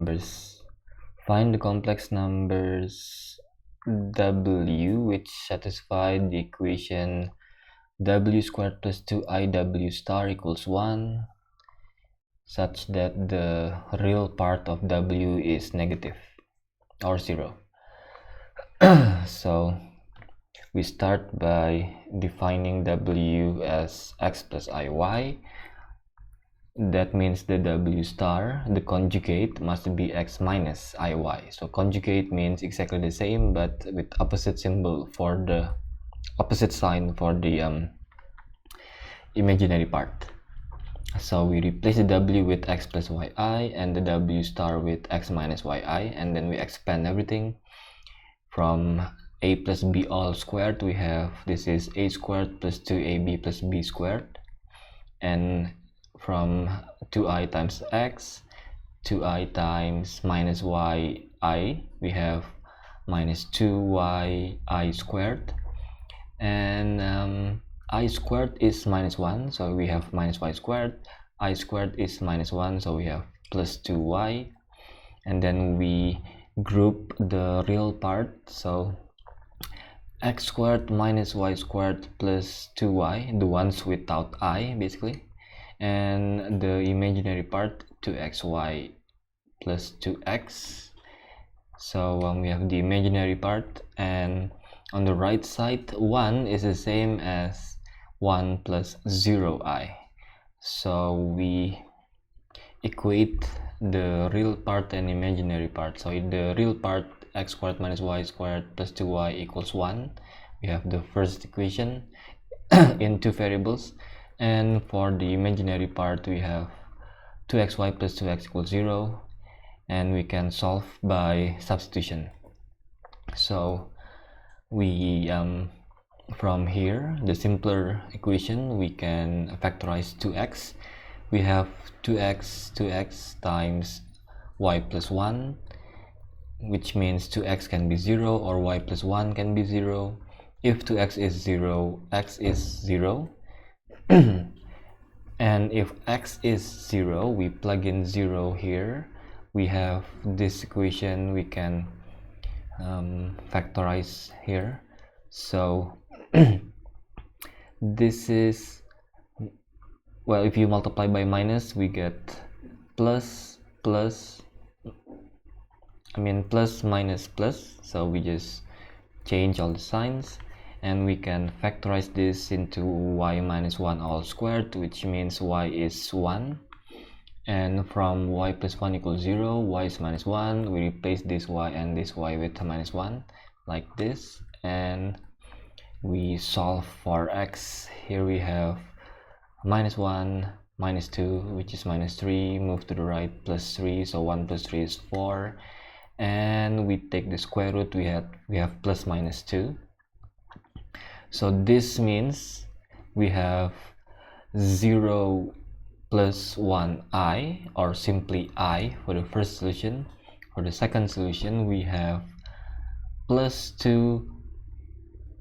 numbers. Find the complex numbers w which satisfy the equation w squared plus 2iw star equals 1 such that the real part of w is negative or 0. So we start by defining w as x plus iy. That means the w star, the conjugate, must be x minus iy. So conjugate means exactly the same but with opposite symbol for the opposite sign for the imaginary part. So we replace the w with x plus yi and the w star with x minus yi, and then we expand everything. From a plus b all squared, we have this is a squared plus 2ab plus b squared, and from 2i times x, 2i times minus yi, we have minus 2yi squared, and I squared is minus 1, so we have minus y squared. I squared is minus 1, so we have plus 2y, and then we group the real part, so x squared minus y squared plus 2y, the ones without I basically, and the imaginary part 2xy plus 2x. So we have the imaginary part, and on the right side 1 is the same as 1 plus 0i. So we equate the real part and imaginary part. So in the real part, x squared minus y squared plus 2y equals 1. We have the first equation in two variables, and for the imaginary part we have 2xy plus 2x equals 0, and we can solve by substitution. So we from here, the simpler equation, we can factorize 2x. We have 2x times y plus 1, which means 2x can be 0 or y plus 1 can be 0. If 2x is 0, x is 0. And if x is 0, we plug in 0 here. We have this equation we can factorize here. So this is, well, if you multiply by minus, we get plus minus plus, so we just change all the signs, and we can factorize this into y minus 1 all squared, which means y is 1, and from y plus 1 equals 0, y is minus 1, we replace this y and this y with minus 1 like this, and we solve for x. Here we have minus 1, minus 2, which is minus 3, move to the right, plus 3, so 1 plus 3 is 4, and we take the square root, we have plus minus 2. So this means we have 0 plus 1i, or simply I for the first solution. For the second solution, we have plus 2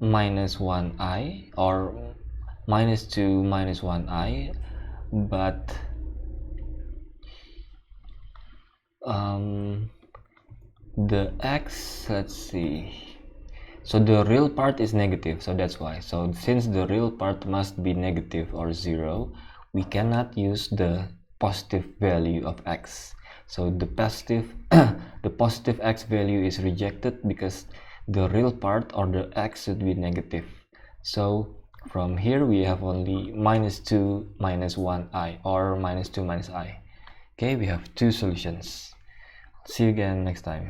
minus 1i, or minus 2 minus 1i, but the x, let's see, so the real part is negative, so that's why. So since the real part must be negative or 0, we cannot use the positive value of x. So the positive the positive x value is rejected because the real part or the x should be negative. So from here we have only minus 2 minus 1i, or minus 2 minus I. Okay, we have two solutions. See you again next time.